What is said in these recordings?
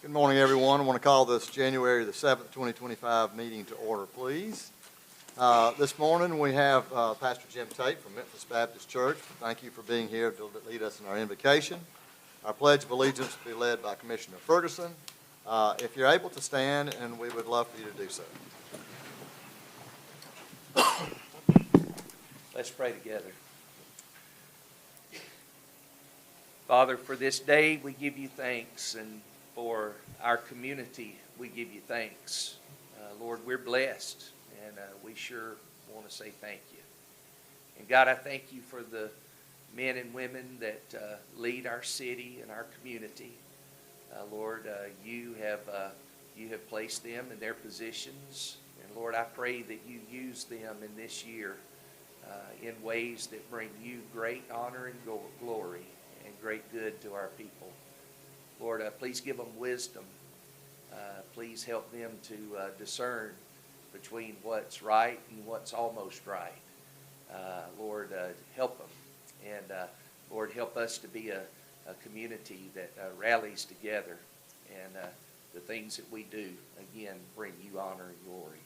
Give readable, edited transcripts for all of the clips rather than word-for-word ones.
Good morning, everyone. I want to call this January the 7th, 2025 meeting to order, please. This morning we have Pastor Jim Tate from Memphis Baptist Church. Thank you for being here to lead us in our invocation. Our Pledge of Allegiance will be led by Commissioner Ferguson. If you're able to stand, and we would love for you to do so. Let's pray together. Father, for this day we give you thanks, and for our community we give you thanks. Lord, we're blessed, and we sure want to say thank you. And God, I thank you for the men and women that lead our city and our community. Lord, you have placed them in their positions, and Lord, I pray that you use them in this year in ways that bring you great honor and glory and great good to our people. Lord, please give them wisdom. Please help them to discern between what's right and what's almost right. Lord, help them. And Lord, help us to be a community that rallies together. And the things that we do, again, bring you honor and glory.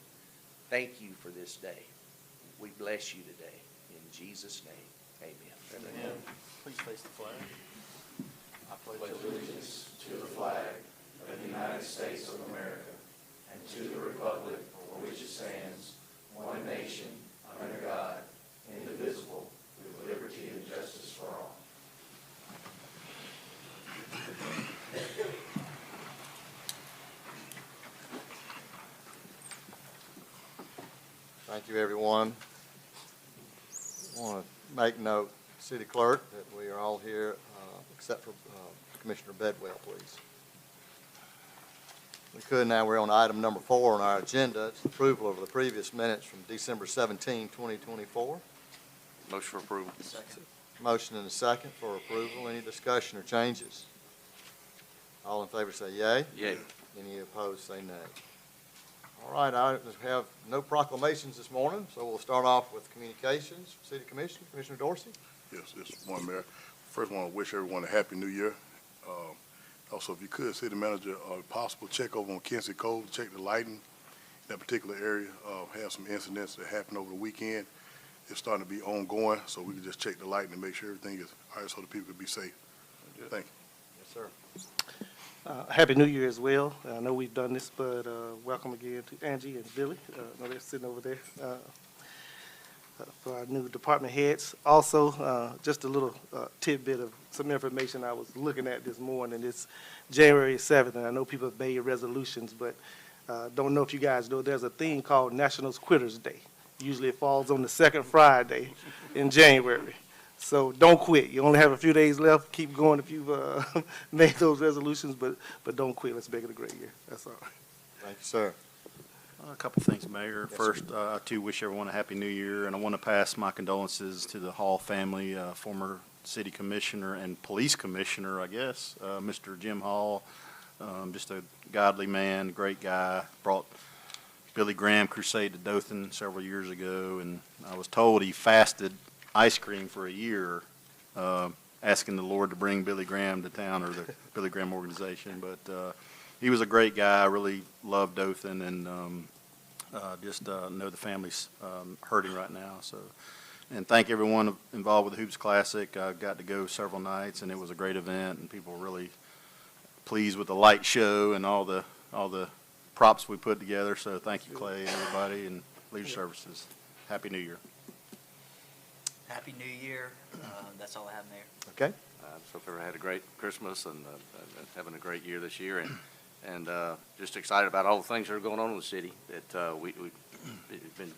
Thank you for this day. We bless you today. In Jesus' name, amen. Amen. Please face the flag. I pledge allegiance to the flag of the United States of America and to the republic for which it stands, one nation, under God, indivisible, with liberty and justice for all. Thank you, everyone. I want to make note, City Clerk, that we are all here except for Commissioner Bedwell, please. We could now, we're on item number 4 on our agenda. It's approval of the previous minutes from December 17, 2024. Motion for approval. Second. Motion and a second for approval. Any discussion or changes? All in favor say yea. Yea. Any opposed say nay. All right, I have no proclamations this morning, so we'll start off with communications. City Commission, Commissioner Dorsey. Yes, one Mayor. First, I want to wish everyone a happy new year. Also, if you could, City Manager, possible check over on Kinsey Cove, check the lighting in that particular area. Have some incidents that happened over the weekend. It's starting to be ongoing, so we can just check the lighting and make sure everything is all right so the people can be safe. Thank you. Yes, sir. Happy New Year as well. I know we've done this, but welcome again to Angie and Billy. I know they're sitting over there for our new department heads. Also, just a little tidbit of some information I was looking at this morning. It's January 7th, and I know people have made resolutions, but don't know if you guys know there's a thing called National Quitters Day. Usually it falls on the second Friday in January. So don't quit. You only have a few days left. Keep going if you've made those resolutions, but don't quit. Let's make it a great year. That's all. Thank you, sir. A couple of things, Mayor. Yes, First, I too wish everyone a happy new year, and I want to pass my condolences to the Hall family, former city commissioner and police commissioner, I guess, Mr. Jim Hall. Just a godly man, great guy. Brought Billy Graham crusade to Dothan several years ago, and I was told he fasted ice cream for a year, asking the Lord to bring Billy Graham to town, or the Billy Graham organization. But he was a great guy. I really loved Dothan, and just know the family's hurting right now. So, and thank everyone involved with the Hoops Classic. I got to go several nights, and it was a great event, and people were really pleased with the light show and all the props we put together. So thank you, Clay, and everybody, and Leisure Services. Happy New Year. Happy New Year. That's all I have, Mayor. Okay. I just hope everyone had a great Christmas and having a great year this year, and just excited about all the things that are going on in the city that we've been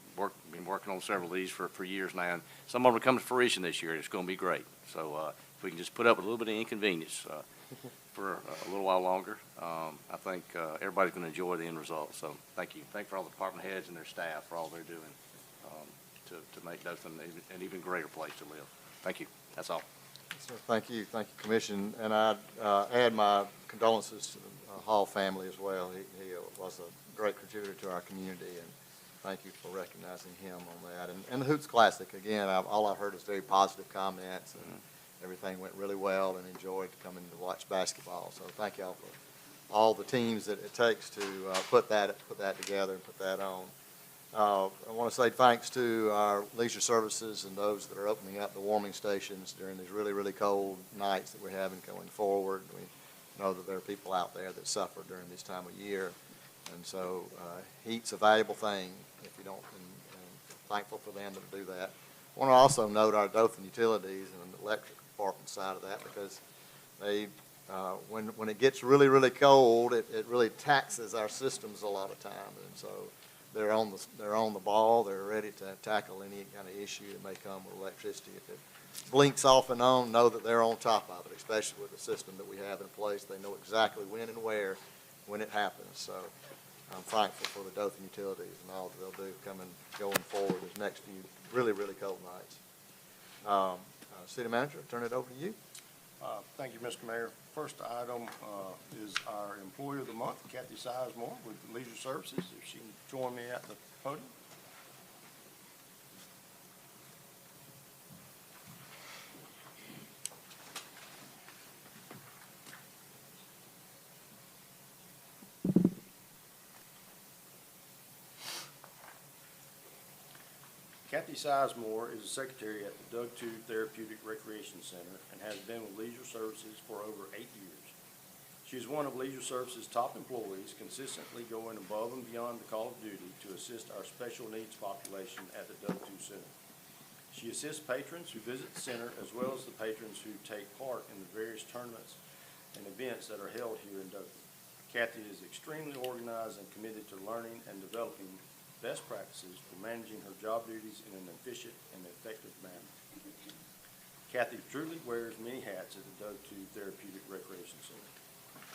working on several of these for years now, and some of them are coming to fruition this year, and it's going to be great. So if we can just put up with a little bit of inconvenience for a little while longer, I think everybody's going to enjoy the end result. So thank you. Thank you for all the department heads and their staff for all they're doing. to make Dothan an even greater place to live. Thank you. That's all. Sir, thank you, Commission, and I add my condolences to the Hall family as well. He was a great contributor to our community, and thank you for recognizing him on that. And the Hoots Classic, again, all I've heard is very positive comments, and everything went really well, and enjoyed coming to watch basketball. So thank y'all for all the teams that it takes to put that together and put that on. I want to say thanks to our leisure services and those that are opening up the warming stations during these really, really cold nights that we're having going forward. We know that there are people out there that suffer during this time of year. And so heat's a valuable thing if you don't, and thankful for them to do that. I want to also note our Dothan Utilities and the electric department side of that, because they, when it gets really, really cold, it really taxes our systems a lot of time. And so they're on the ball. They're ready to tackle any kind of issue that may come with electricity. If it blinks off and on, know that they're on top of it, especially with the system that we have in place. They know exactly when and where when it happens. So I'm thankful for the Dothan Utilities and all that they'll do going forward these next few really, really cold nights. City Manager, I'll turn it over to you. Thank you, Mr. Mayor. First item is our Employee of the Month, Kathy Sizemore with Leisure Services. If she can join me at the podium. Kathy Sizemore is a secretary at the Doug II Therapeutic Recreation Center and has been with Leisure Services for over 8 years. She is one of Leisure Services' top employees, consistently going above and beyond the call of duty to assist our special needs population at the Doug II Center. She assists patrons who visit the center as well as the patrons who take part in the various tournaments and events that are held here in Dothan. Kathy is extremely organized and committed to learning and developing best practices for managing her job duties in an efficient and effective manner. Kathy truly wears many hats at the Doug II Therapeutic Recreation Center.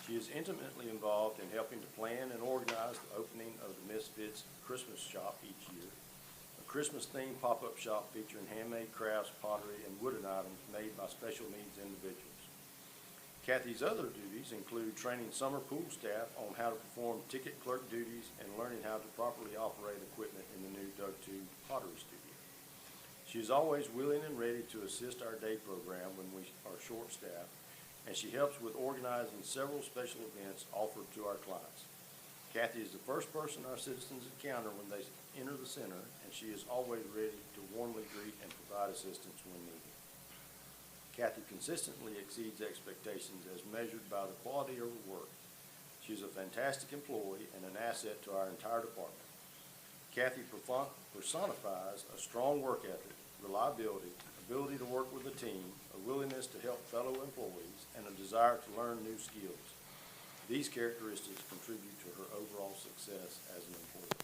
She is intimately involved in helping to plan and organize the opening of the Misfits Christmas Shop each year, a Christmas-themed pop-up shop featuring handmade crafts, pottery, and wooden items made by special needs individuals. Kathy's other duties include training summer pool staff on how to perform ticket clerk duties and learning how to properly operate equipment in the new Doug II Pottery Studio. She is always willing and ready to assist our day program when we are short-staffed, and she helps with organizing several special events offered to our clients. Kathy is the first person our citizens encounter when they enter the center, and she is always ready to warmly greet and provide assistance when needed. Kathy consistently exceeds expectations as measured by the quality of her work. She is a fantastic employee and an asset to our entire department. Kathy personifies a strong work ethic, reliability, ability to work with a team, a willingness to help fellow employees, and a desire to learn new skills. These characteristics contribute to her overall success as an employee.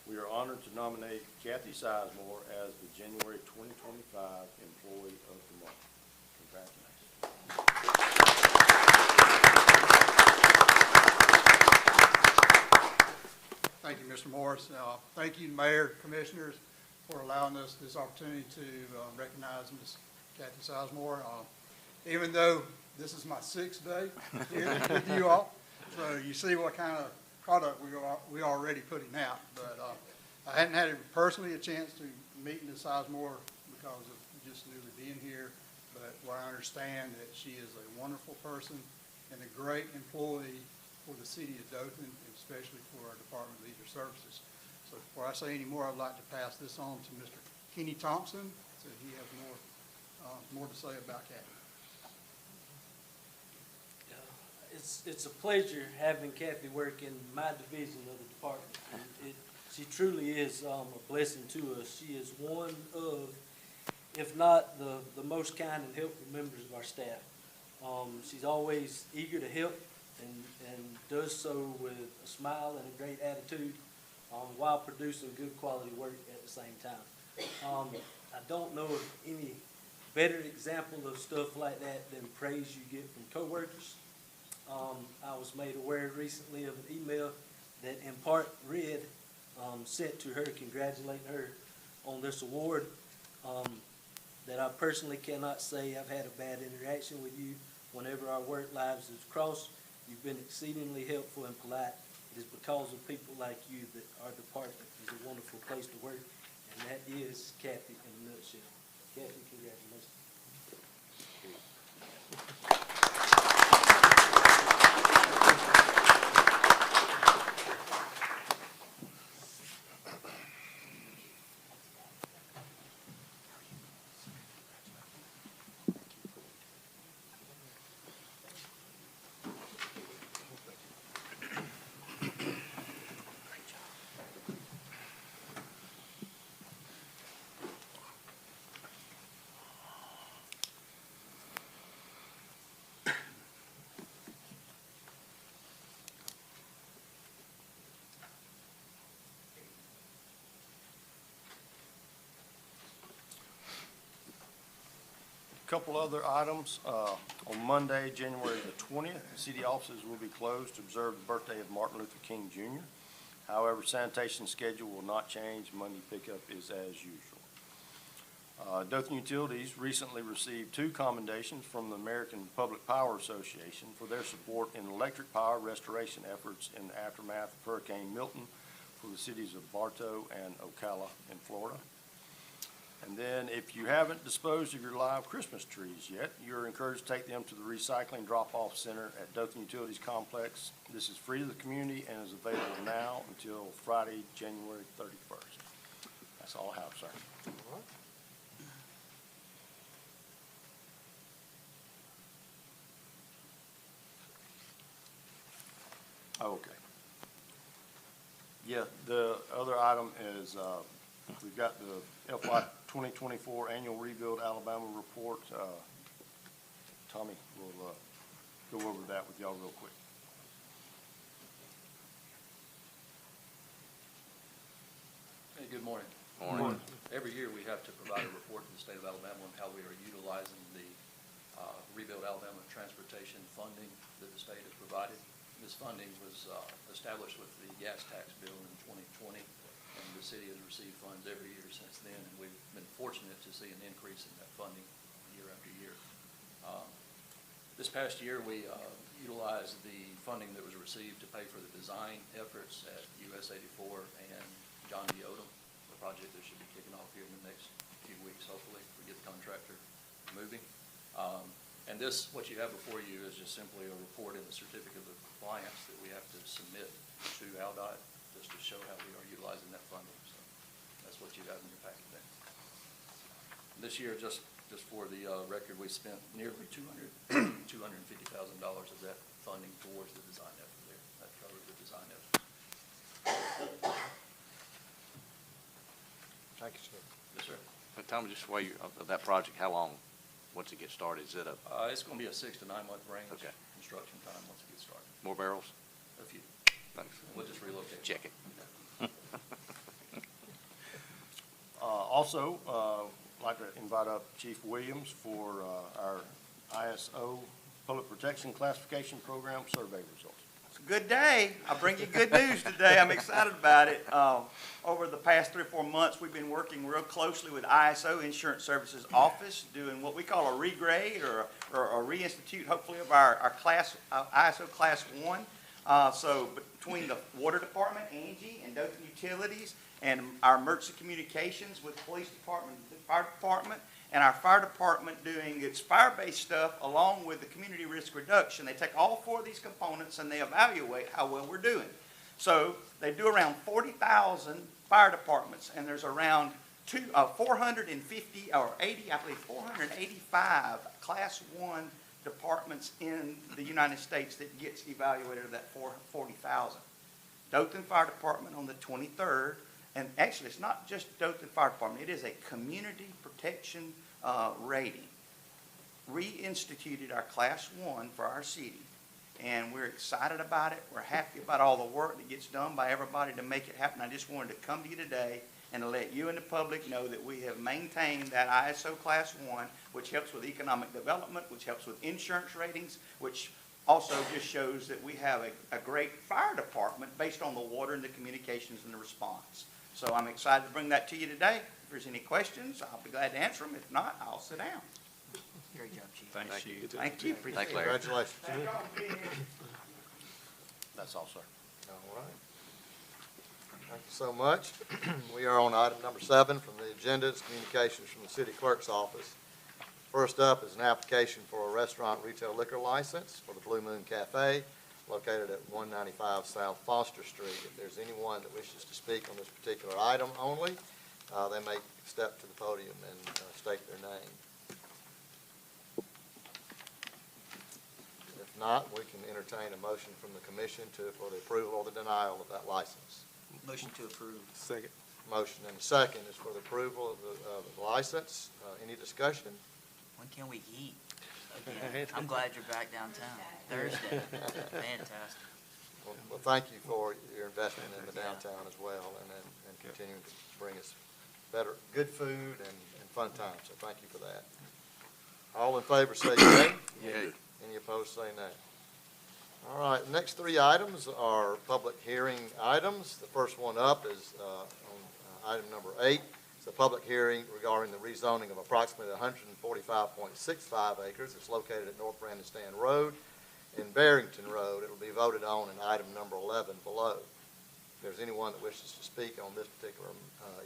We are honored to nominate Kathy Sizemore as the January 2025 Employee of the Month. Thank you, Mr. Morris. Thank you, Mayor, Commissioners, for allowing us this opportunity to recognize Ms. Kathy Sizemore. Even though this is my 6th day here with you all, so you see what kind of product we are already putting out. But I hadn't had personally a chance to meet Ms. Sizemore because of just newly being here. But what I understand that she is a wonderful person and a great employee for the city of Dothan, and especially for our Department of Leisure Services. So before I say any more, I'd like to pass this on to Mr. Kenny Thompson, so he has more to say about Kathy. It's a pleasure having Kathy work in my division of the department. She truly is a blessing to us. She is one of, if not the most kind and helpful members of our staff. She's always eager to help and does so with a smile and a great attitude while producing good quality work at the same time. I don't know of any better example of stuff like that than praise you get from coworkers. I was made aware recently of an email that in part read sent to her congratulating her on this award. That I personally cannot say I've had a bad interaction with you. Whenever our work lives has crossed, you've been exceedingly helpful and polite. It is because of people like you that our department is a wonderful place to work, and that is Kathy in a nutshell. Kathy, congratulations. Couple other items. On Monday, January the 20th, the city offices will be closed to observe the birthday of Martin Luther King Jr. However, sanitation schedule will not change. Monday pickup is as usual. Dothan Utilities recently received 2 commendations from the American Public Power Association for their support in electric power restoration efforts in the aftermath of Hurricane Milton for the cities of Bartow and Ocala in Florida. And then if you haven't disposed of your live Christmas trees yet, you're encouraged to take them to the recycling drop-off center at Dothan Utilities Complex. This is free to the community and is available now until Friday, January 31st. That's all I have, sir. Okay. Yeah, the other item is, we've got the FY 2024 Annual Rebuild Alabama Report. Tommy will go over that with y'all real quick. Hey, good morning. Morning. Every year, we have to provide a report to the state of Alabama on how we are utilizing the Rebuild Alabama transportation funding that the state has provided. This funding was established with the gas tax bill in 2020, and the city has received funds every year since then, and we've been fortunate to see an increase in that funding year after year. This past year, we utilized the funding that was received to pay for the design efforts at US 84 and John D. Odom, a project that should be kicking off here in the next few weeks, hopefully, if we get the contractor moving. And this, what you have before you, is just simply a report in the certificate of compliance that we have to submit to ALDOT, just to show how we are utilizing that funding. So that's what you have in your packet there. This year, just for the record, we spent nearly $250,000 of that funding towards the design effort there. That covers the design effort. Thank you, sir. Yes, sir. But Tom, just while you're of that project, how long, once it gets started, is it a, It's going to be a 6 to 9 month range. Okay. Construction time once it gets started. more barrels? A few. Thanks. We'll just relocate. Check it. Also, I'd like to invite up Chief Williams for our ISO Public Protection Classification Program survey results. It's a good day. I bring you good news today. I'm excited about it. Over the past 3 or 4 months, we've been working real closely with ISO Insurance Services Office, doing what we call a regrade or a reinstitute, hopefully, of our class, ISO Class 1. So between the Water Department, Angie, and Dothan Utilities, and our emergency communications with the police department, the fire department, and our fire department doing its fire-based stuff along with the community risk reduction. They take all 4 of these components and they evaluate how well we're doing. So they do around 40,000 fire departments, and there's around 450 or 80, I believe 485 Class 1 departments in the United States that gets evaluated of that 40,000. Dothan Fire Department on the 23rd. And actually, it's not just Dothan Fire Department. It is a community protection rating. Reinstituted our Class 1 for our city, and we're excited about it. We're happy about all the work that gets done by everybody to make it happen. I just wanted to come to you today and to let you and the public know that we have maintained that ISO Class 1, which helps with economic development, which helps with insurance ratings, which also just shows that we have a great fire department based on the water and the communications and the response. So I'm excited to bring that to you today. If there's any questions, I'll be glad to answer them. If not, I'll sit down. Great job, Chief. Thanks, Chief. Thank you. Thank you, Larry. Congratulations. That's all, sir. All right. Thank you so much. We are on item number 7 from the agenda. It's communications from the city clerk's office. First up is an application for a restaurant retail liquor license for the Blue Moon Cafe located at 195 South Foster Street. If there's anyone that wishes to speak on this particular item only, they may step to the podium and state their name. If not, we can entertain a motion from the commission for the approval or the denial of that license. Motion to approve. Second. Motion and a second is for the approval of the license. Any discussion? When can we eat again? I'm glad you're back downtown. Thursday. Fantastic. Well, thank you for your investment in the downtown as well, and continuing to bring us good food and fun times. So thank you for that. All in favor say yea. Yay. Any opposed say nay. All right, the next 3 items are public hearing items. The first one up is on item number 8. It's a public hearing regarding the rezoning of approximately 145.65 acres. It's located at North Brandon Stand Road and Barrington Road. It will be voted on in item number 11 below. If there's anyone that wishes to speak on this particular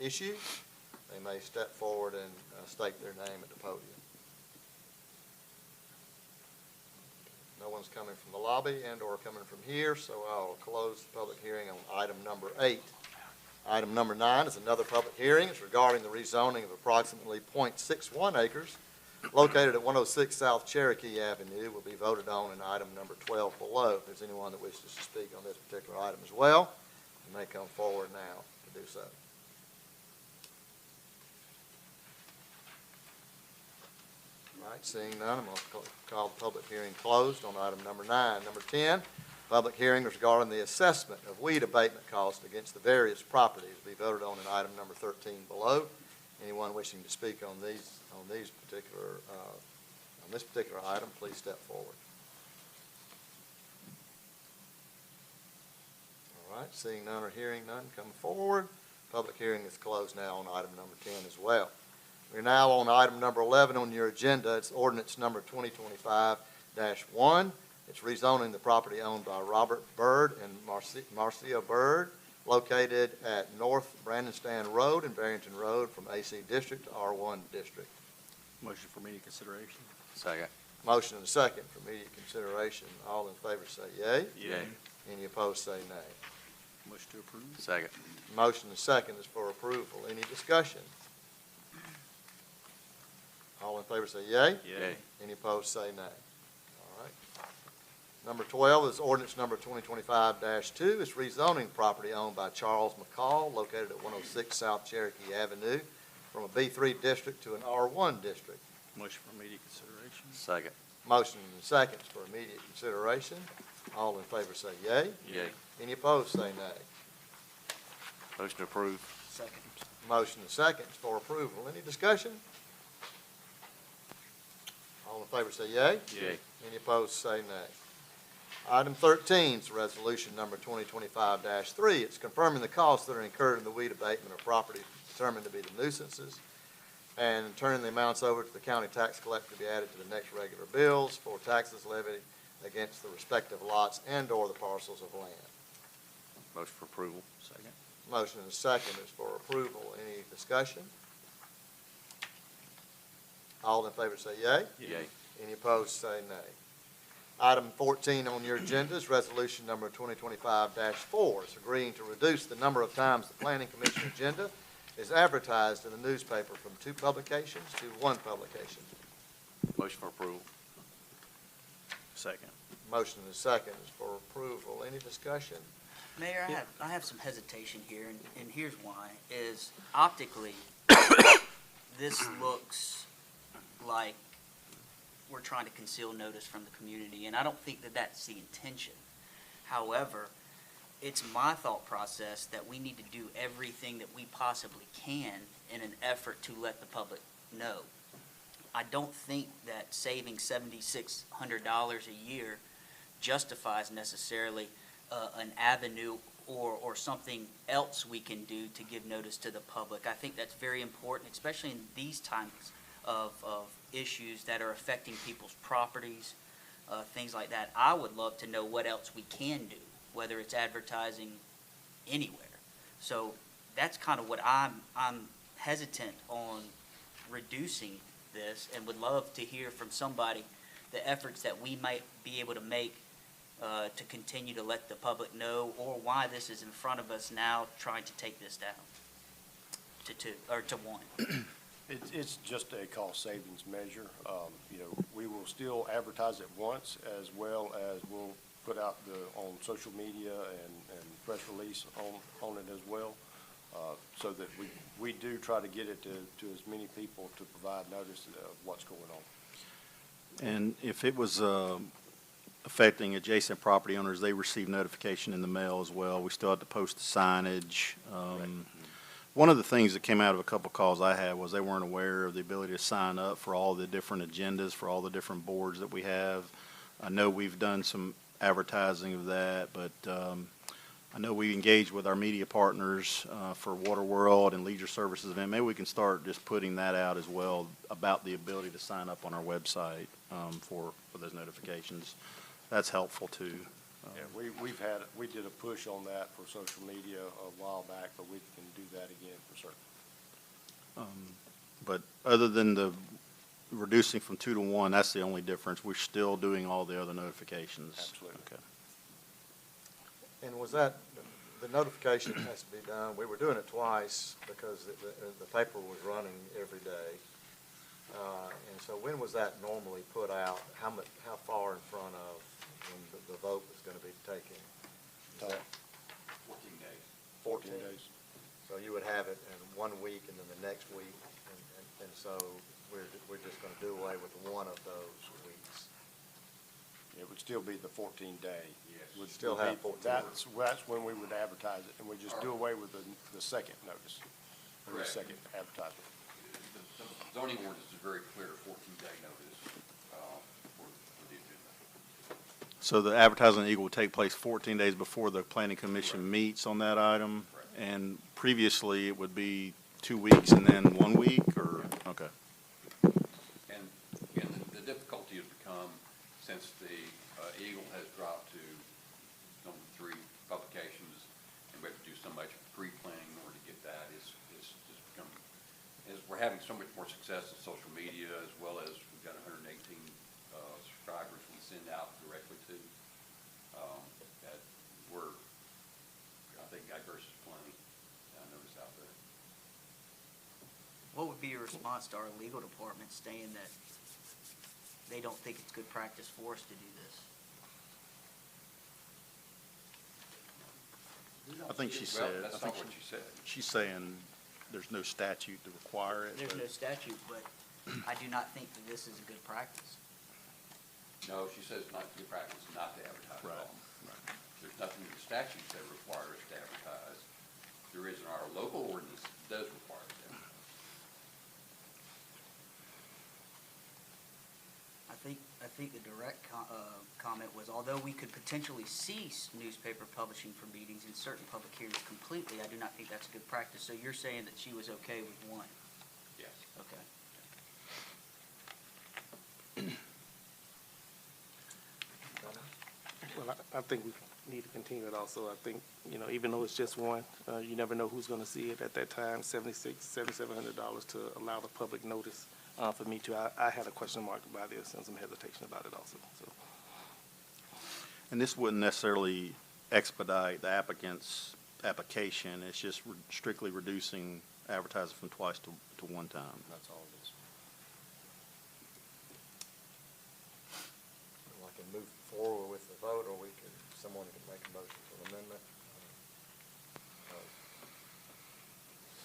issue, they may step forward and state their name at the podium. No one's coming from the lobby and/or coming from here, so I'll close the public hearing on item number 8. Item number 9 is another public hearing. It's regarding the rezoning of approximately .61 acres located at 106 South Cherokee Avenue. It will be voted on in item number 12 below. If there's anyone that wishes to speak on this particular item as well, you may come forward now to do so. All right, seeing none, I'm going to call the public hearing closed on item number 9. Number 10, public hearing regarding the assessment of weed abatement costs against the various properties will be voted on in item number 13 below. Anyone wishing to speak on this particular item, please step forward. All right, seeing none or hearing none, come forward. Public hearing is closed now on item number 10 as well. We're now on item number 11 on your agenda. It's ordinance number 2025-1. It's rezoning the property owned by Robert Byrd and Marcia Byrd, located at North Brandon Stand Road and Barrington Road from AC District to R1 District. Motion for immediate consideration. Second. Motion and a second for immediate consideration. All in favor say yea. Yay. Any opposed say nay. Motion to approve. Second. Motion and second is for approval. Any discussion? All in favor say yea. Yay. Any opposed say nay. All right. Number 12 is ordinance number 2025-2. It's rezoning property owned by Charles McCall located at 106 South Cherokee Avenue from a B3 district to an R1 district. Motion for immediate consideration. Second. Motion and seconds for immediate consideration. All in favor say yea. Yay. Any opposed say nay. Motion to approve. Second. Motion and seconds for approval. Any discussion? All in favor say yea. Yay. Any opposed say nay. Item 13 is resolution number 2025-3. It's confirming the costs that are incurred in the weed abatement of property determined to be the nuisances and turning the amounts over to the county tax collector to be added to the next regular bills for taxes levied against the respective lots and/or the parcels of land. Motion for approval. Second. Motion and second is for approval. Any discussion? All in favor say yea. Yay. Any opposed say nay. Item 14 on your agenda is resolution number 2025-4. It's agreeing to reduce the number of times the planning commission agenda is advertised in the newspaper from 2 publications to 1 publication. Motion for approval. Second. Motion and second is for approval. Any discussion? Mayor, I have some hesitation here, and here's why, is optically, this looks like we're trying to conceal notice from the community, and I don't think that that's the intention. However, it's my thought process that we need to do everything that we possibly can in an effort to let the public know. I don't think that saving $7,600 a year justifies necessarily an avenue or something else we can do to give notice to the public. I think that's very important, especially in these times of issues that are affecting people's properties, things like that. I would love to know what else we can do, whether it's advertising anywhere. So that's kind of what I'm hesitant on reducing this, and would love to hear from somebody the efforts that we might be able to make to continue to let the public know, or why this is in front of us now, trying to take this down to two, or to one. It's just a cost savings measure. You know, we will still advertise it once, as well as we'll put out on social media and press release on it as well, so that we do try to get it to as many people to provide notice of what's going on. And if it was affecting adjacent property owners, they receive notification in the mail as well. We still have to post the signage. One of the things that came out of a couple calls I had was they weren't aware of the ability to sign up for all the different agendas, for all the different boards that we have. I know we've done some advertising of that, but I know we engaged with our media partners for Water World and Leisure Services event. Maybe we can start just putting that out as well, about the ability to sign up on our website for those notifications. That's helpful too. Yeah, we did a push on that for social media a while back, but we can do that again for certain. But other than the reducing from 2 to 1, that's the only difference. We're still doing all the other notifications. Absolutely. Okay. And was that, the notification has to be done, we were doing it twice because the paper was running every day. And so when was that normally put out? How far in front of when the vote was going to be taken? Is that 14 days. 14 days. So you would have it in 1 week and then the next week, and so we're just going to do away with one of those weeks. It would still be the 14-day. Yes. Would Still be- have 14. That's when we would advertise it, and we just do away with the second notice, or the Correct. second advertisement. The zoning ordinance is very clear, 14-day notice for the agenda. So the advertising in Eagle will take place 14 days before the planning commission meets on that item? Correct. And previously, it would be 2 weeks and then 1 week, or, okay. And again, the difficulty has become, since the Eagle has dropped to number 3 publications, and we have to do so much pre-planning in order to get that, it's just become, as we're having so much more success in social media, as well as we've got 118 subscribers we send out directly to, that I think diverse is plenty, I notice out there. What would be your response to our legal department saying that they don't think it's good practice for us to do this? I think she Well, said, that's not what you said. she's saying there's no statute to require it. There's but- no statute, but I do not think that this is a good practice. No, she says not good practice not to advertise at Right, all. There's nothing in the statutes that require us to advertise. There is in our local ordinance that does require us to advertise. I think the direct comment was, although we could potentially cease newspaper publishing for meetings in certain public hearings completely, I do not think that's a good practice. So you're saying that she was okay with 1? Yes. Okay. Well, I think we need to continue it also. I think, even though it's just one, you never know who's going to see it at that time, $7,700 to allow the public notice for me to. I had a question mark about this and some hesitation about it also, so. And this wouldn't necessarily expedite the applicant's application. It's just strictly reducing advertising from twice to 1 time. That's all it is. I can move forward with the vote, or someone can make a motion for an amendment.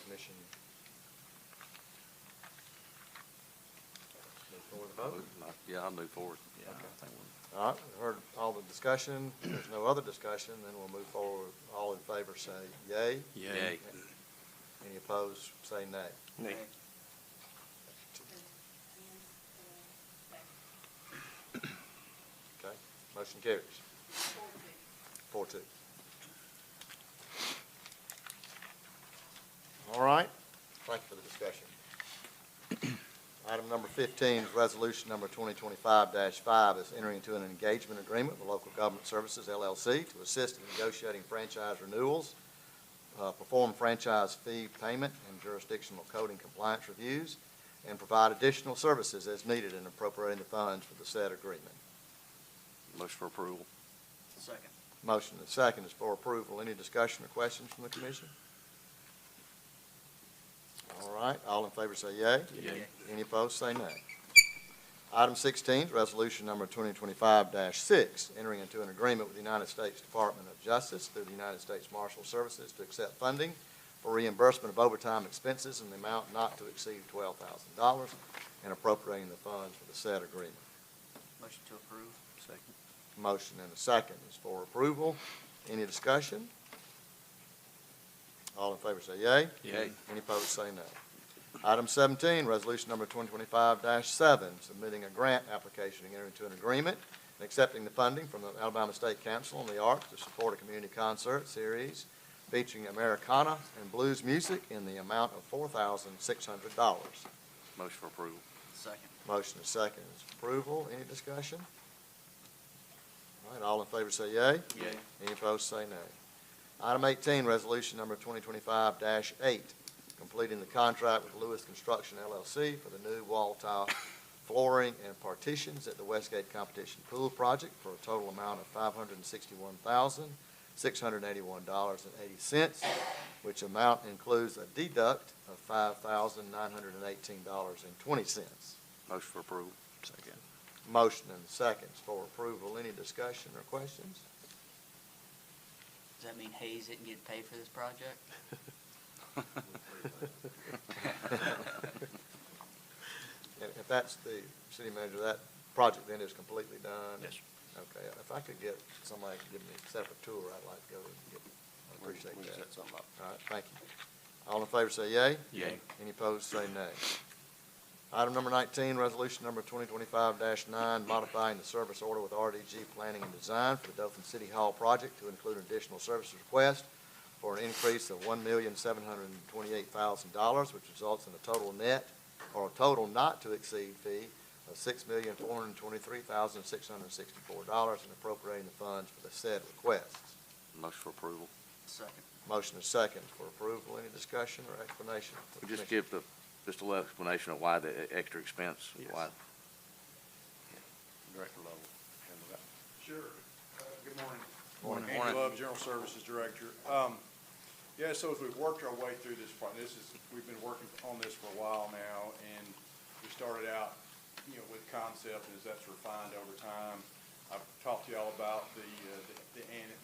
Commission. Move forward with the vote. Yeah, I'll move forward. Yeah, I think All right, we've heard all the discussion. If there's no other discussion, then we'll move forward. All in favor say yay. Yay. Any opposed, say nay. Nay. Okay, motion carries. 4-2. discussion? Item number 15 is resolution number 2025-5 is entering into an engagement agreement with Local Government Services LLC to assist in negotiating franchise renewals, perform franchise fee payment and jurisdictional coding compliance reviews, and provide additional services as needed in appropriating the funds for the said agreement. Motion for approval. Second. Motion and second is for approval. Any discussion or questions from the commission? All right, all in favor say yea. Yea. Any opposed, say nay. Item 16 is resolution number 2025-6, entering into an agreement with the United States Department of Justice through the United States Marshal Services to accept funding for reimbursement of overtime expenses in the amount not to exceed $12,000 and appropriating the funds for the said agreement. Motion to approve. Second. Motion and a second is for approval. Any discussion? All in favor say yea. Yea. Any opposed, say no. Item 17, resolution number 2025-7, submitting a grant application to enter into an agreement and accepting the funding from the Alabama State Council on the Arts to support a community concert series featuring Americana and blues music in the amount of $4,600. Motion for approval. Second. Motion is second is approval. Any discussion? All right, all in favor say yea. Yea. Any opposed, say nay. Item 18, resolution number 2025-8, completing the contract with Lewis Construction LLC for the new wall tile flooring and partitions at the Westgate Competition Pool Project for a total amount of $561,681.80, which amount includes a deduct of $5,918.20. Motion for approval. Second. Motion and seconds for approval. Any discussion or questions? Does that mean Hayes didn't get paid for this project? If that's the city manager, that project then is completely done? Yes, sir. Okay, if I could get somebody to give me a separate tour, I'd like to go and get, I appreciate We can that. set something up. All right, thank you. All in favor say yea. Yea. Any opposed, say nay. Item number 19, resolution number 2025-9, modifying the service order with RDG Planning and Design for the Dothan City Hall project to include an additional services request for an increase of $1,728,000, which results in a total net or a total not to exceed fee of $6,423,664 and appropriating the funds for the said requests. Motion for approval. Second. Motion is second for approval. Any discussion or explanation? We just give just a little explanation of why the extra expense. Yes. Why. Director Lovell, handle that. Sure. Good morning. Morning. Andy Love, General Services Director. Yeah, so as we've worked our way through this project, we've been working on this for a while now, and we started out, with concept, and as that's refined over time. I've talked to y'all about the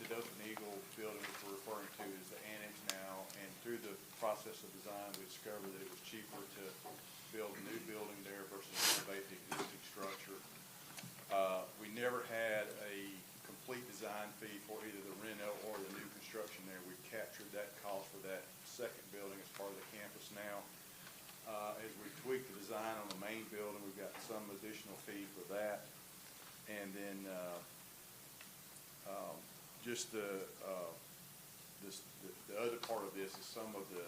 Dothan Eagle building, which we're referring to as the annex now, and through the process of design, we discovered that it was cheaper to build a new building there versus renovate the existing structure. We never had a complete design fee for either the reno or the new construction there. We've captured that cost for that second building as part of the campus now. As we tweak the design on the main building, we've got some additional fee for that. And then just the other part of this is some of the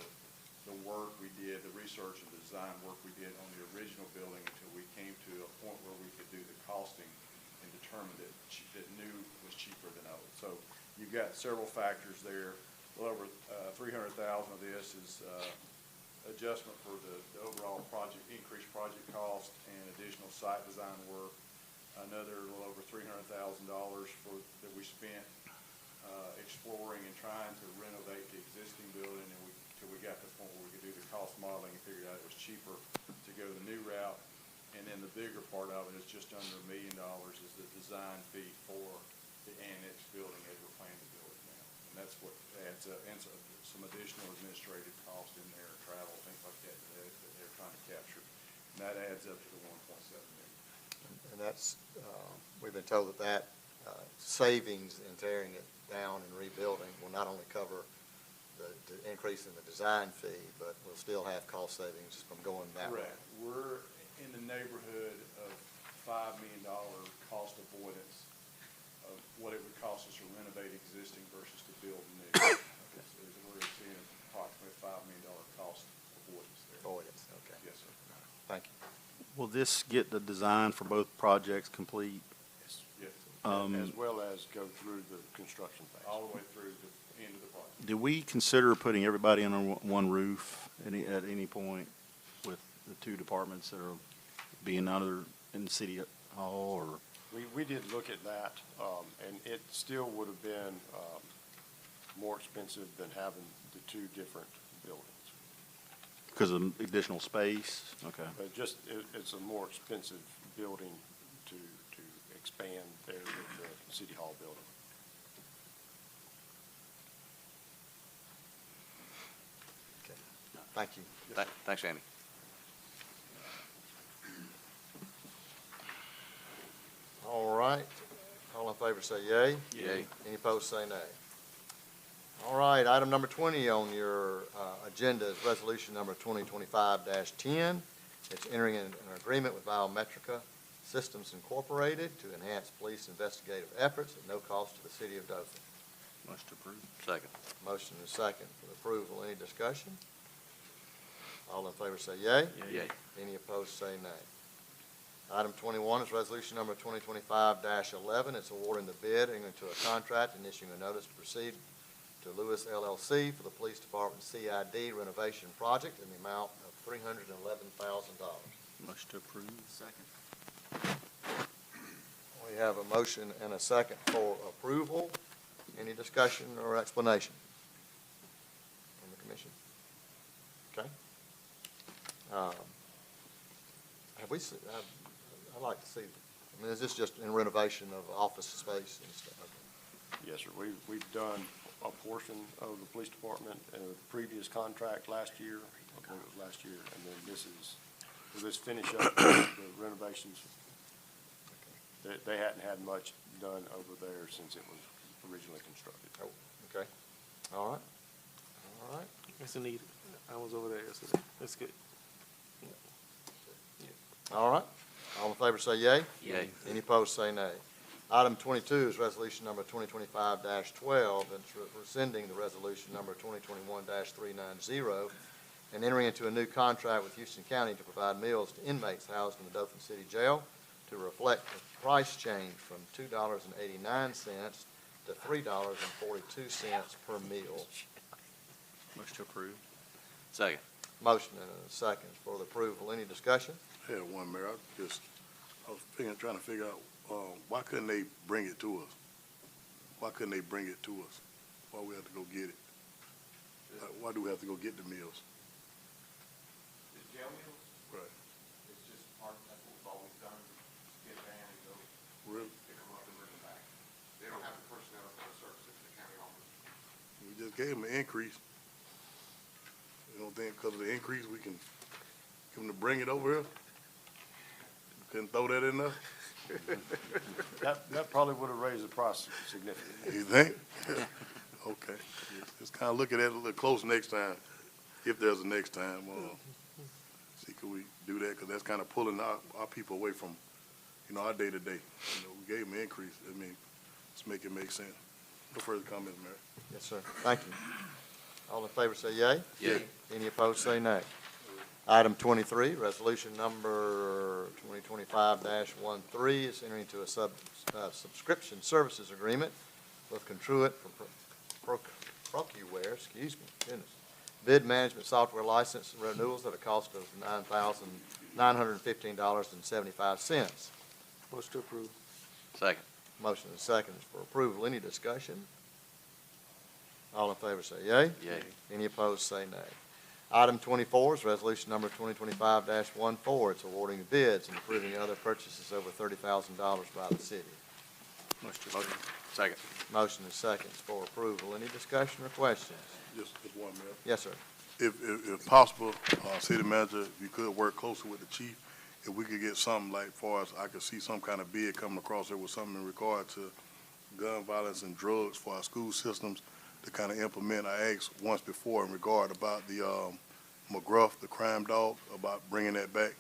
work we did, the research and design work we did on the original building until we came to a point where we could do the costing and determined that new was cheaper than old. So you've got several factors there. Well over $300,000 of this is adjustment for the overall project, increased project cost and additional site design work. Another little over $300,000 that we spent exploring and trying to renovate the existing building, and till we got to the point where we could do the cost modeling and figured out it was cheaper to go the new route. And then the bigger part of it is just under $1 million is the design fee for the annex building as we're planning to build it now. And that's what adds up, and some additional administrative cost in there, travel, things like that they're trying to capture. And that adds up to the $1.7 million. And that's, we've been told that savings in tearing it down and rebuilding will not only cover the increase in the design fee, but we'll still have cost savings from going that way. Correct. We're in the neighborhood of $5 million cost avoidance of what it would cost us to renovate existing versus to build new. We're seeing approximately $5 million cost avoidance there. Avoidance. Will this get the design for both projects complete? Yes, Um, as well as go through the construction phase. all the way through the end of the project. Do we consider putting everybody under one roof at any point with the two departments that are being either in City Hall or? We did look at that, and it still would have been more expensive than having the two different buildings. Because of additional space? Okay. But just, it's a more expensive building to expand there with the City Hall building. Thank you. Thanks, Andy. All right. All in favor say yay. Yay. Any opposed say nay. All right, item number 20 on your agenda is resolution number 2025-10. It's entering an agreement with Biometrica Systems Incorporated to enhance police investigative efforts at no cost to the city of Dothan. Motion approved. Second. Motion is second for approval. Any discussion? All in favor say yay. Yay. Any opposed say nay. Item 21 is resolution number 2025-11. It's awarding the bid into a contract and issuing a notice to proceed to Lewis LLC for the Police Department CID renovation project in the amount of $311,000. Motion to approve. Second. We have a motion and a second for approval. Any discussion or explanation from the commission? Okay. Have we, I'd like to see, I mean, is this just in renovation of office space and stuff? Okay. Yes, sir. We've done a portion of the police department in a previous contract last year. I believe it was last year. And then this finish up the renovations. They hadn't had much done over there since it was originally constructed. Oh, okay. All right. All right. It's needed. I was over there yesterday. That's good. All right. All in favor say yay. Yay. Any opposed say nay. Item 22 is resolution number 2025-12. It's rescinding the resolution number 2021-390 and entering into a new contract with Houston County to provide meals to inmates housed in the Dothan City Jail to reflect the price change from $2.89 to $3.42 per meal. Motion to approve. Second. Motion and a second for the approval. Any discussion? I had one, Mayor. I was trying to figure out, why couldn't they bring it to us? Why couldn't they bring it to us? Why we have to go get it? Why do we have to go get the meals? The jail meals, Right. it's just part, that's what we've always done, get a van and go Really? pick them up and bring them back. They don't have the personnel for the service that the county offers. We just gave them an increase. You don't think because of the increase, we can give them to bring it over here? Couldn't throw that in there? That probably would have raised the price significantly. You think? Okay. Just kind of look at that a little close next time, if there's a next time. See, could we do that? Because that's kind of pulling our people away from, our day-to-day. We gave them an increase. I mean, let's make it make sense. No further comments, Mayor. Yes, sir. Thank you. All in favor say yay. Yay. Any opposed say nay. Item 23, resolution number 2025-13 is entering into a subscription services agreement with Contruit for ProcuWare, goodness, bid management software license renewals at a cost of $9,915.75. Motion to approve. Second. Motion and second is for approval. Any discussion? All in favor say yay. Yay. Any opposed say nay. Item 24 is resolution number 2025-14. It's awarding bids and approving other purchases over $30,000 by the city. Motion. Second. Motion is second for approval. Any discussion or questions? Just one, Mayor. Yes, sir. If possible, City Manager, if you could work closer with the chief, if we could get something like, far as I could see some kind of bid coming across there with something in regard to gun violence and drugs for our school systems to kind of implement. I asked once before in regard about the McGruff, the crime dog, about bringing that back.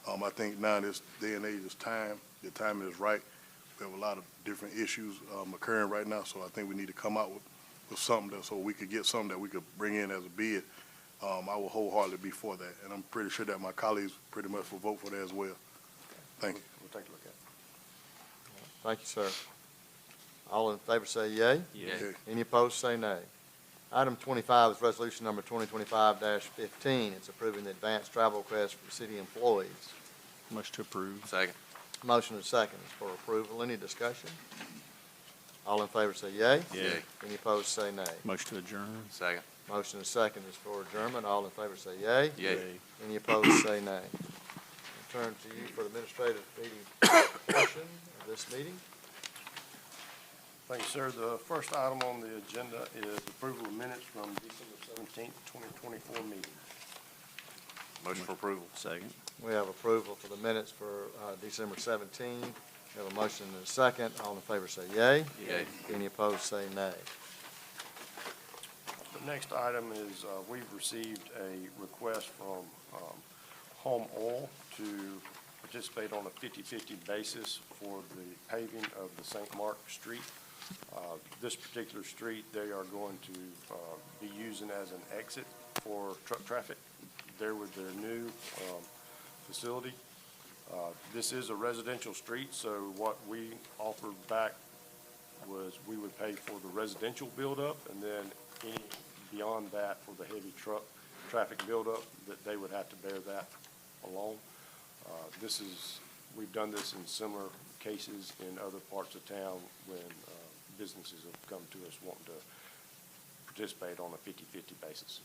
I think now this day and age is time. The timing is right. We have a lot of different issues occurring right now, so I think we need to come out with something so we could get something that we could bring in as a bid I will wholeheartedly be for that, and I'm pretty sure that my colleagues pretty much will vote for that as well. Thank you. We'll take a look at it. Thank you, sir. All in favor say yea. Yay. Any opposed, say nay. Item 25 is resolution number 2025-15. It's approving the advanced travel request for city employees. Motion to approve. Second. Motion is second is for approval. Any discussion? All in favor say yea. Yay. Any opposed, say nay. Motion to adjourn. Second. Motion is second is for adjournment. All in favor say yea. Yay. Any opposed, say nay. I turn to you for the administrative meeting portion of this meeting. Thank you, sir. The first item on the agenda is approval of minutes from December 17th, 2024 meeting. Motion for approval. Second. We have approval for the minutes for December 17. We have a motion and a second. All in favor say yea. Yay. Any opposed, say nay. The next item is, we've received a request from Home Oil to participate on a 50/50 basis for the paving of the St. Mark Street. This particular street, they are going to be using as an exit for truck traffic there with their new facility. This is a residential street, so what we offered back was we would pay for the residential buildup, and then any beyond that for the heavy truck traffic buildup, that they would have to bear that alone. We've done this in similar cases in other parts of town when businesses have come to us wanting to participate on a 50/50 basis.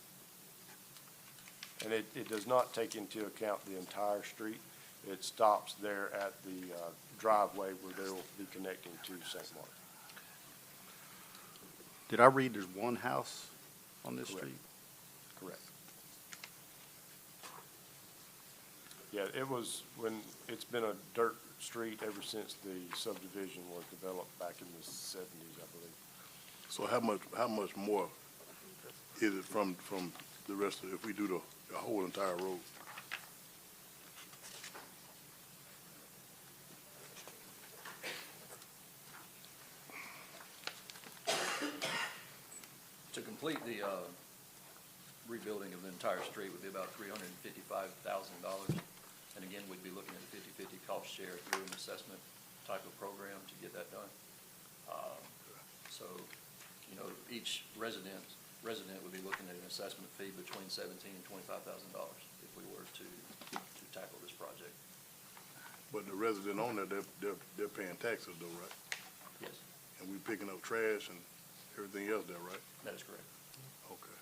And it does not take into account the entire street. It stops there at the driveway where they will be connecting to St. Mark. Did I read there's one house on this Correct. street? Correct. Yeah, it's been a dirt street ever since the subdivision was developed back in the 70s, I believe. So how much more is it from the rest of, if we do the whole entire road? To complete the rebuilding of the entire street would be about $355,000. And again, we'd be looking at a 50/50 cost share through an assessment type of program to get that done. So, each resident would be looking at an assessment fee between $17,000 and $25,000 if we were to tackle this project. But the resident on there, they're paying taxes though, right? Yes, And we picking up trash and everything else there, right? that is correct. Okay.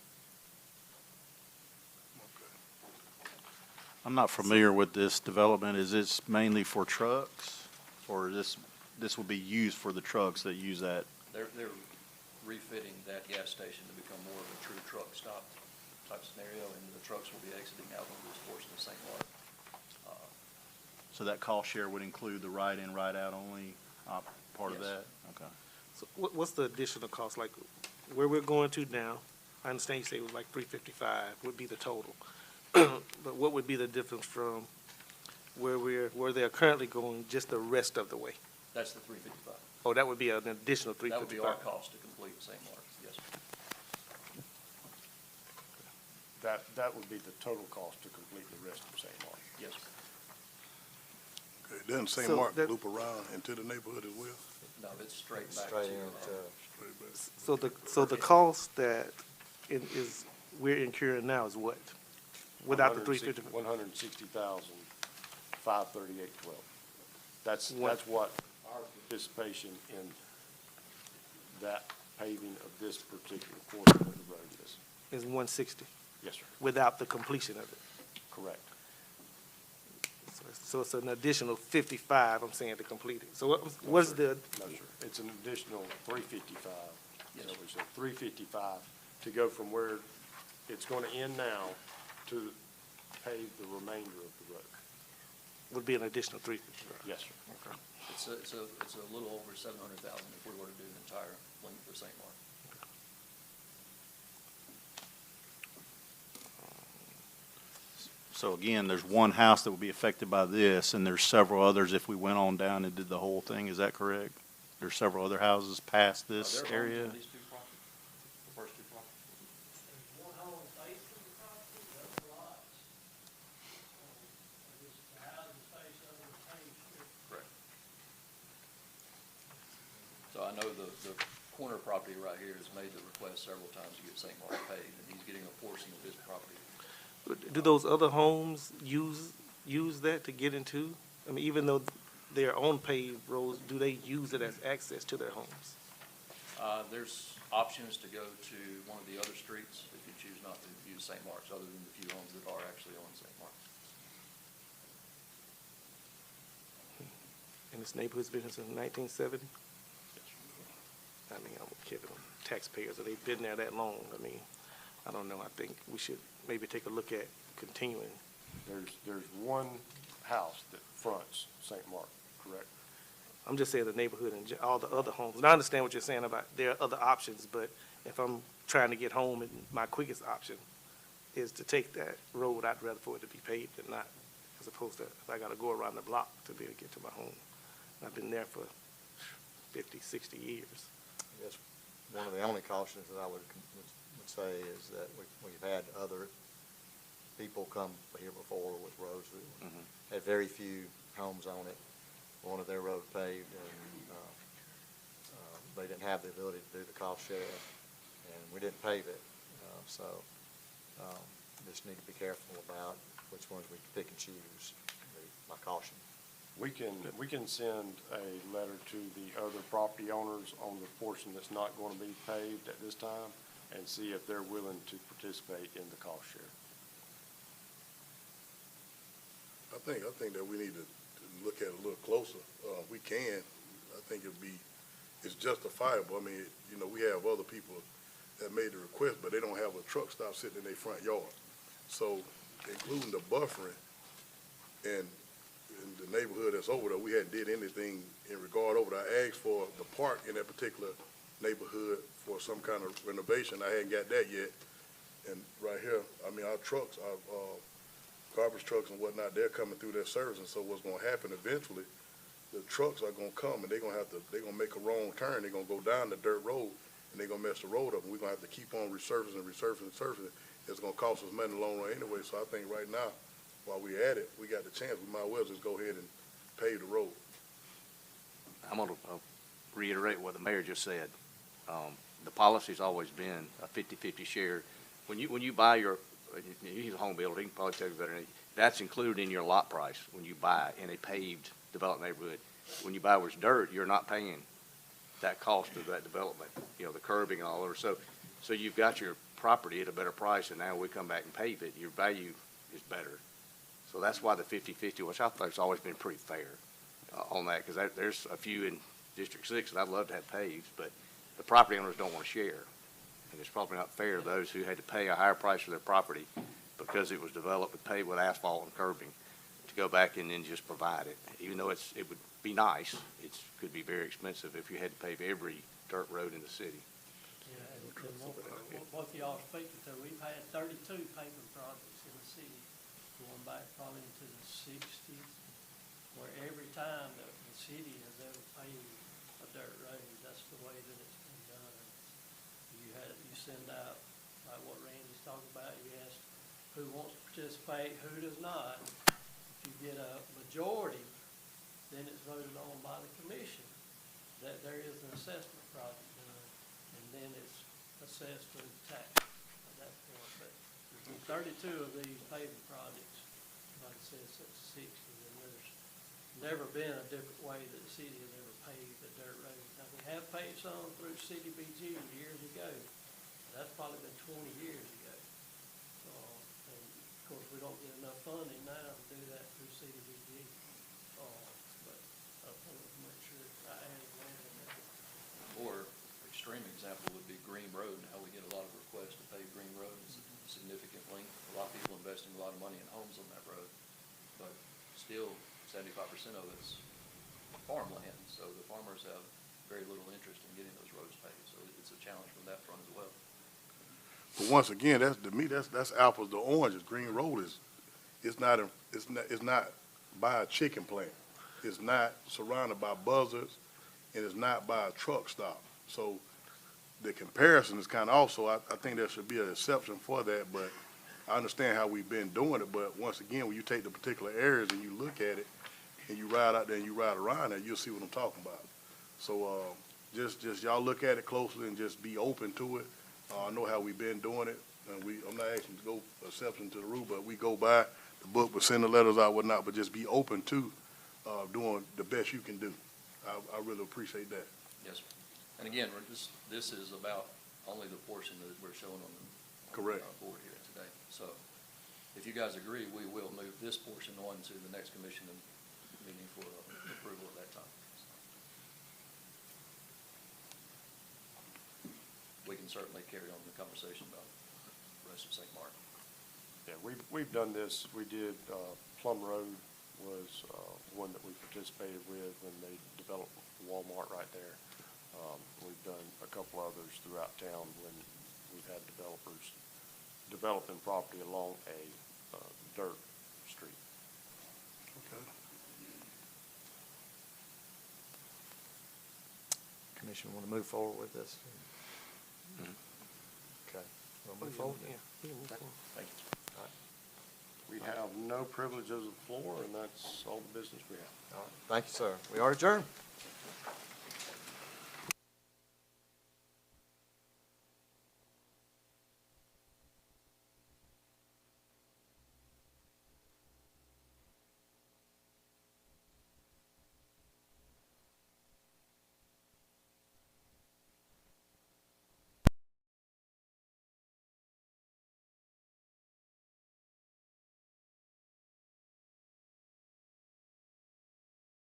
Okay. I'm not familiar with this development. Is this mainly for trucks? Or this will be used for the trucks that use that? They're refitting that gas station to become more of a true truck stop type scenario, and the trucks will be exiting out on this portion of St. Mark. So that cost share would include the ride-in, ride-out only part of Yes. that? Okay. So what's the additional cost, like where we're going to now? I understand you say it was like 355 would be the total. But what would be the difference from where they're currently going just the rest of the way? That's the 355. Oh, that would be an additional That would be our 355. cost to complete St. Mark, yes, sir. That would be the total cost to complete the rest of St. Mark. Yes, sir. Okay, doesn't St. So Mark that- loop around into the neighborhood as well? No, it's straight back to. Straight into, Straight back. So the cost that we're incurring now is what? Without the 355? 160,538.12. That's what our participation in that paving of this particular portion of the road is. Is 160 Yes, sir. without the completion of it? Correct. So it's an additional 55, I'm saying, to complete it. So what's the, No, sir. It's an additional 355. Yes, So we said 355 to go from where it's going to end now to pave the remainder of the road. would be an additional 355? Yes, sir. It's a little over 700,000 if we were to do the entire length of St. Mark. So again, there's one house that will be affected by this, and there's several others if we went on down and did the whole thing. Is that correct? There's several other houses past this They're owned area? for these two properties, the first two properties. property right here has made the request several times to get St. Mark paved, and he's getting a portion of his property. Do those other homes use that to get into? I mean, even though they're on paved roads, do they use it as access to their homes? There's options to go to one of the other streets if you choose not to use St. Mark's, other than the few homes that are actually on St. Mark's. And this neighborhood's been here since 1970? I mean, I'm kidding. Taxpayers, have they been there that long? I mean, I don't know. I think we should maybe take a look at continuing. There's one house that fronts St. Mark, correct? I'm just saying the neighborhood and all the other homes. And I understand what you're saying about there are other options, but if I'm trying to get home and my quickest option is to take that road, I'd rather for it to be paved than not, as opposed to if I gotta go around the block to be able to get to my home. I've been there for 50, 60 years. I guess one of the only cautions that I would say is that we've had other people come here before with roads that had very few homes on it, wanted their road paved, and they didn't have the ability to do the cost share, and we didn't pave it. So just need to be careful about which ones we pick and choose, my caution. We can send a letter to the other property owners on the portion that's not going to be paved at this time and see if they're willing to participate in the cost share. I think that we need to look at it a little closer. We can. I think it's justifiable. I mean, you know, we have other people that made the request, but they don't have a truck stop sitting in their front yard. So, including the buffering and in the neighborhood that's over there, we hadn't did anything in regard over there. I asked for the park in that particular neighborhood for some kind of renovation. I hadn't got that yet. And right here, I mean, our trucks, our garbage trucks and whatnot, they're coming through their service. And so what's going to happen eventually, the trucks are going to come and they're going to make a wrong turn. They're going to go down the dirt road and they're going to mess the road up. And we're going to have to keep on resurfacing. It's going to cost us money in the long run anyway. So I think right now, while we're at it, we got the chance. We might as well just go ahead and pave the road. I'm going to reiterate what the mayor just said. The policy's always been a 50-50 share. When you buy he's a home builder, he can probably tell you better than me. That's included in your lot price when you buy in a paved developed neighborhood. When you buy where it's dirt, you're not paying that cost of that development, you know, the curbing and all over. So you've got your property at a better price, and now we come back and pave it, your value is better. So that's why the 50-50, which I think has always been pretty fair on that, because there's a few in District 6 that I'd love to have paved, but the property owners don't want to share. And it's probably not fair to those who had to pay a higher price for their property because it was developed and paved with asphalt and curbing to go back and then just provide it. Even though it would be nice, it could be very expensive if you had to pave every dirt road in the city. Yeah, and what y'all are speaking to, we've had 32 paving projects in the city going back probably into the 60s, where every time that the city has ever paved a dirt road, that's the way that it's been done. You send out, like what Randy's talking about, you ask who wants to participate, who does not. If you get a majority, then it's voted on by the commission that there is an assessment project done, and then it's assessed for the tax at that point. But there's 32 of these paving projects, like I said, since the 60s, and there's never been a different way that the city has ever paved a dirt road. Now, we have paved some through CDBG years ago. That's probably been 20 years ago. And of course, we don't get enough funding now to do that through CDBG. But I want to make sure I added that in there. Or extreme example would be Green Road, and how we get a lot of requests to pave Green Road. It's a significant length. A lot of people investing a lot of money in homes on that road, but still 75% of it's farmland, so the farmers have very little interest in getting those roads paved. So it's a challenge from that front as well. But once again, to me, that's apples to oranges. Green Road it's not by a chicken plant. It's not surrounded by buzzards, and it's not by a truck stop. So the comparison is kind of also, I think there should be an exception for that, but I understand how we've been doing it. But once again, when you take the particular areas and you look at it, and you ride out there and you ride around there, you'll see what I'm talking about. So just y'all look at it closely and just be open to it. I know how we've been doing it, and I'm not asking to go exception to the rule, but we go by the book, but send the letters out, whatnot, but just be open to, doing the best you can do. I really appreciate that. Yes, sir. And again, this is about only the portion that we're showing on the Correct. board here today. So if you guys agree, we will move this portion on to the next commission meeting for approval at that time. We can certainly carry on the conversation about the rest of St. Martin. Yeah, we've done this. We did, Plum Road was, one that we participated with when they developed Walmart right there. We've done a couple others throughout town when we've had developers developing property along a, dirt street. Okay. Commission want to move forward with this? Okay, we'll move forward then. Thank you. We have no privilege of the floor, and that's all the business we have. All right, thank you, sir. We are adjourned.